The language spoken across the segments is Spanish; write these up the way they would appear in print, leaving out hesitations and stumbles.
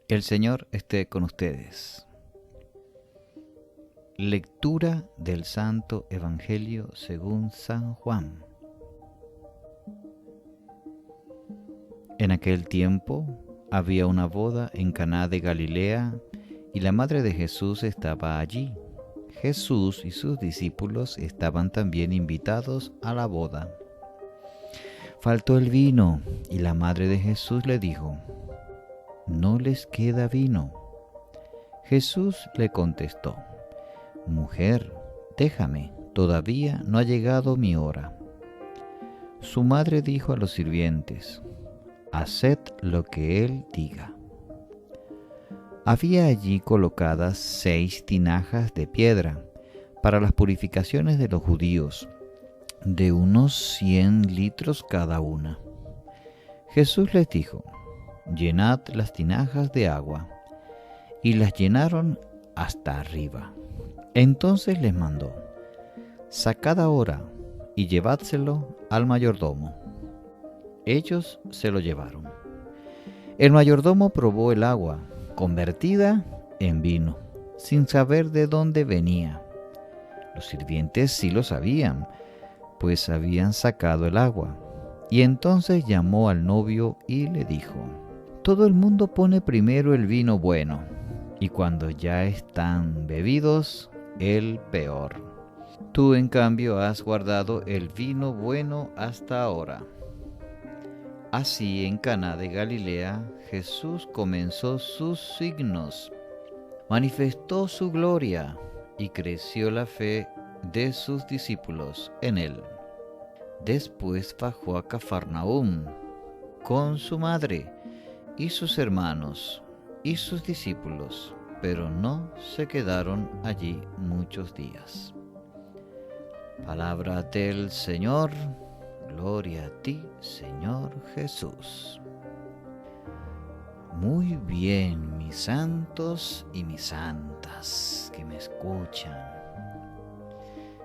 El Señor esté con ustedes. Lectura del Santo Evangelio según San Juan. En aquel tiempo había una boda en Caná de Galilea y la madre de Jesús estaba allí. Jesús y sus discípulos estaban también invitados a la boda. Faltó el vino y la madre de Jesús le dijo: «No les queda vino». Jesús le contestó: «Mujer, déjame, todavía no ha llegado mi hora». Su madre dijo a los sirvientes: «Haced lo que él diga». Había allí colocadas 6 tinajas de piedra para las purificaciones de los judíos, de unos 100 litros cada una. Jesús les dijo: «Llenad las tinajas de agua», y las llenaron hasta arriba. Entonces les mandó: «Sacad ahora y llevádselo al mayordomo». Ellos se lo llevaron. El mayordomo probó el agua, convertida en vino, sin saber de dónde venía. Los sirvientes sí lo sabían, pues habían sacado el agua. Y entonces llamó al novio y le dijo: «Todo el mundo pone primero el vino bueno, y cuando ya están bebidos, el peor. Tú, en cambio, has guardado el vino bueno hasta ahora». Así, en Caná de Galilea, Jesús comenzó sus signos, manifestó su gloria y creció la fe de sus discípulos en él. Después bajó a Cafarnaúm con su madre y sus hermanos y sus discípulos, pero no se quedaron allí muchos días. Palabra del Señor. Gloria a ti, Señor Jesús. Muy bien, mis santos y mis santas que me escuchan.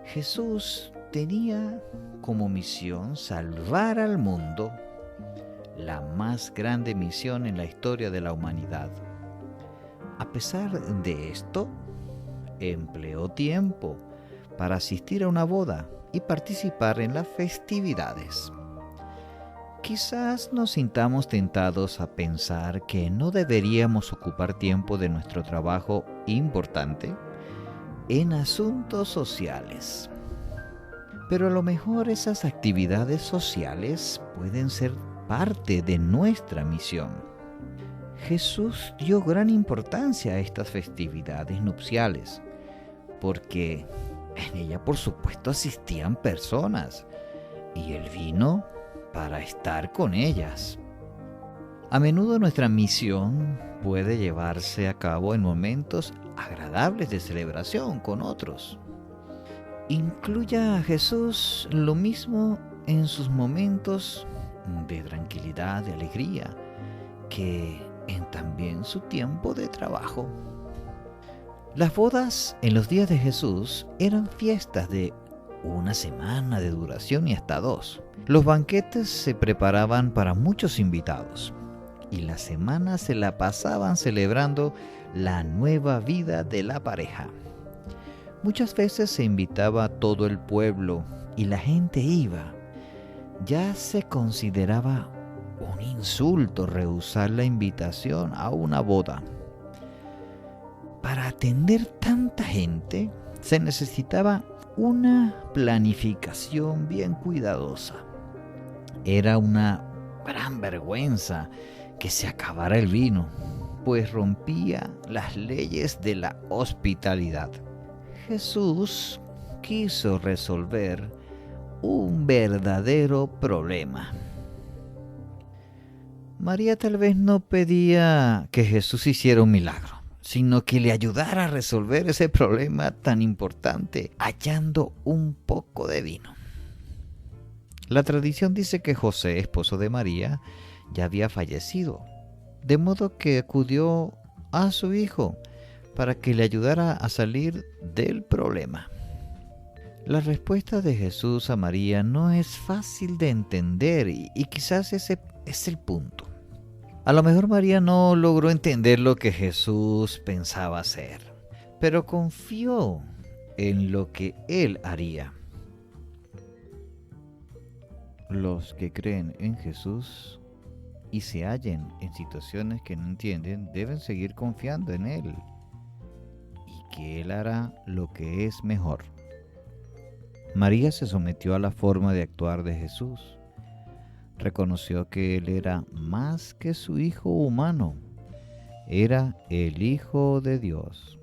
Jesús tenía como misión salvar al mundo, la más grande misión en la historia de la humanidad. A pesar de esto, empleó tiempo para asistir a una boda y participar en las festividades. Quizás nos sintamos tentados a pensar que no deberíamos ocupar tiempo de nuestro trabajo importante en asuntos sociales. Pero a lo mejor esas actividades sociales pueden ser parte de nuestra misión. Jesús dio gran importancia a estas festividades nupciales, porque en ella, por supuesto, asistían personas, y el vino para estar con ellas. A menudo nuestra misión puede llevarse a cabo en momentos agradables de celebración con otros. Incluya a Jesús lo mismo en sus momentos de tranquilidad, de alegría, que en también su tiempo de trabajo. Las bodas en los días de Jesús eran fiestas de una semana de duración y hasta 2. Los banquetes se preparaban para muchos invitados y la semana se la pasaban celebrando la nueva vida de la pareja. Muchas veces se invitaba a todo el pueblo y la gente iba. Ya se consideraba un insulto rehusar la invitación a una boda. Para atender tanta gente se necesitaba una planificación bien cuidadosa. Era una gran vergüenza que se acabara el vino, pues rompía las leyes de la hospitalidad. Jesús quiso resolver un verdadero problema. María tal vez no pedía que Jesús hiciera un milagro, sino que le ayudara a resolver ese problema tan importante, hallando un poco de vino. La tradición dice que José, esposo de María, ya había fallecido, de modo que acudió a su hijo para que le ayudara a salir del problema. La respuesta de Jesús a María no es fácil de entender y quizás ese es el punto. A lo mejor María no logró entender lo que Jesús pensaba hacer, pero confió en lo que Él haría. Los que creen en Jesús y se hallen en situaciones que no entienden deben seguir confiando en Él y que Él hará lo que es mejor. María se sometió a la forma de actuar de Jesús. Reconoció que Él era más que su Hijo humano, era el Hijo de Dios.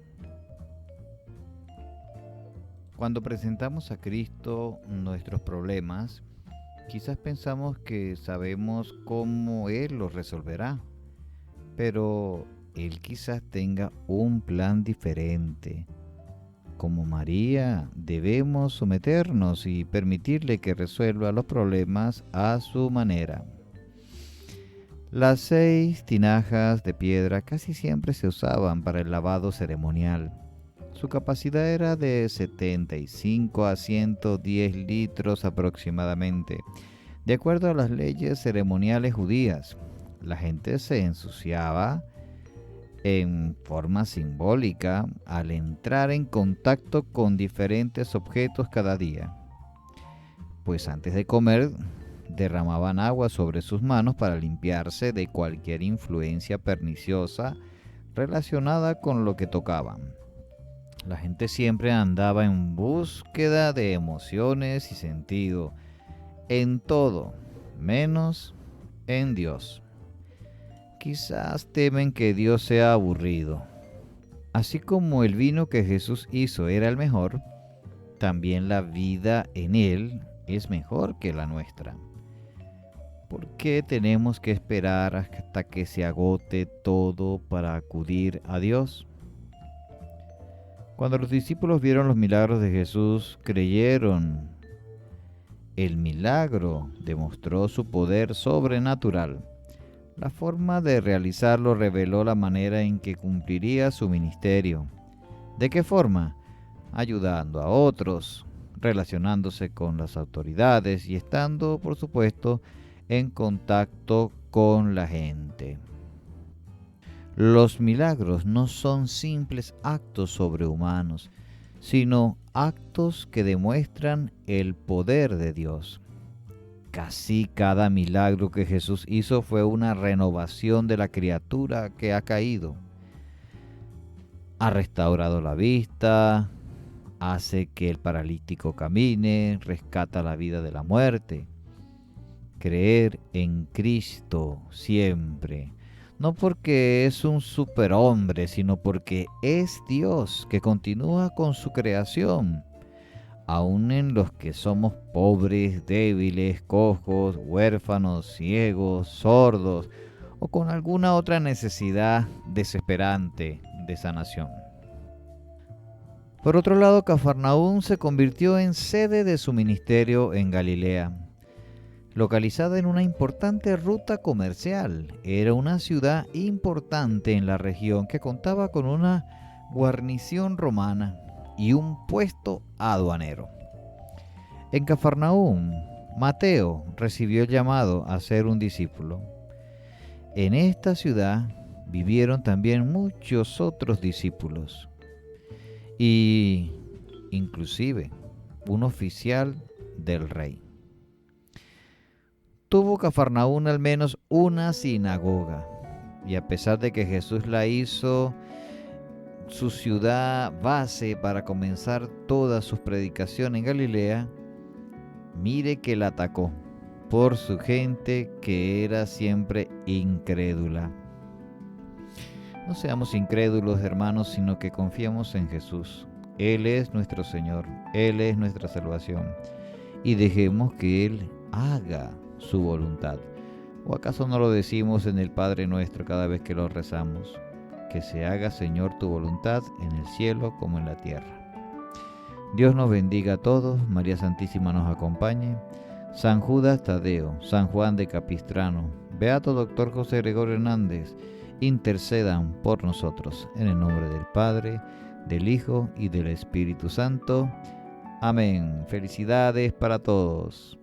Cuando presentamos a Cristo nuestros problemas, quizás pensamos que sabemos cómo Él los resolverá, pero Él quizás tenga un plan diferente. Como María, debemos someternos y permitirle que resuelva los problemas a su manera. Las 6 tinajas de piedra casi siempre se usaban para el lavado ceremonial. Su capacidad era de 75 a 110 litros aproximadamente, de acuerdo a las leyes ceremoniales judías. La gente se ensuciaba en forma simbólica al entrar en contacto con diferentes objetos cada día, pues antes de comer derramaban agua sobre sus manos para limpiarse de cualquier influencia perniciosa relacionada con lo que tocaban. La gente siempre andaba en búsqueda de emociones y sentido en todo, menos en Dios. Quizás temen que Dios sea aburrido. Así como el vino que Jesús hizo era el mejor, también la vida en Él es mejor que la nuestra. ¿Por qué tenemos que esperar hasta que se agote todo para acudir a Dios? Cuando los discípulos vieron los milagros de Jesús, creyeron. El milagro demostró su poder sobrenatural. La forma de realizarlo reveló la manera en que cumpliría su ministerio. ¿De qué forma? Ayudando a otros, relacionándose con las autoridades y estando, por supuesto, en contacto con la gente. Los milagros no son simples actos sobrehumanos, sino actos que demuestran el poder de Dios. Casi cada milagro que Jesús hizo fue una renovación de la criatura que ha caído. Ha restaurado la vista, hace que el paralítico camine, rescata la vida de la muerte. Creer en Cristo siempre, no porque es un superhombre, sino porque es Dios que continúa con su creación. Aún en los que somos pobres, débiles, cojos, huérfanos, ciegos, sordos o con alguna otra necesidad desesperante de sanación. Por otro lado, Cafarnaúm se convirtió en sede de su ministerio en Galilea. Localizada en una importante ruta comercial, era una ciudad importante en la región que contaba con una guarnición romana y un puesto aduanero. En Cafarnaúm, Mateo recibió el llamado a ser un discípulo. En esta ciudad vivieron también muchos otros discípulos y inclusive un oficial del rey. Tuvo Cafarnaúm al menos una sinagoga, y a pesar de que Jesús la hizo su ciudad base para comenzar todas sus predicaciones en Galilea, mire que la atacó por su gente que era siempre incrédula. No seamos incrédulos, hermanos, sino que confiemos en Jesús. Él es nuestro Señor, Él es nuestra salvación, y dejemos que Él haga su voluntad. ¿O acaso no lo decimos en el Padre Nuestro cada vez que lo rezamos? Que se haga, Señor, tu voluntad en el cielo como en la tierra. Dios nos bendiga a todos, María Santísima nos acompañe, San Judas Tadeo, San Juan de Capistrano, Beato Doctor José Gregorio Hernández, intercedan por nosotros, en el nombre del Padre, del Hijo y del Espíritu Santo. Amén. Felicidades para todos.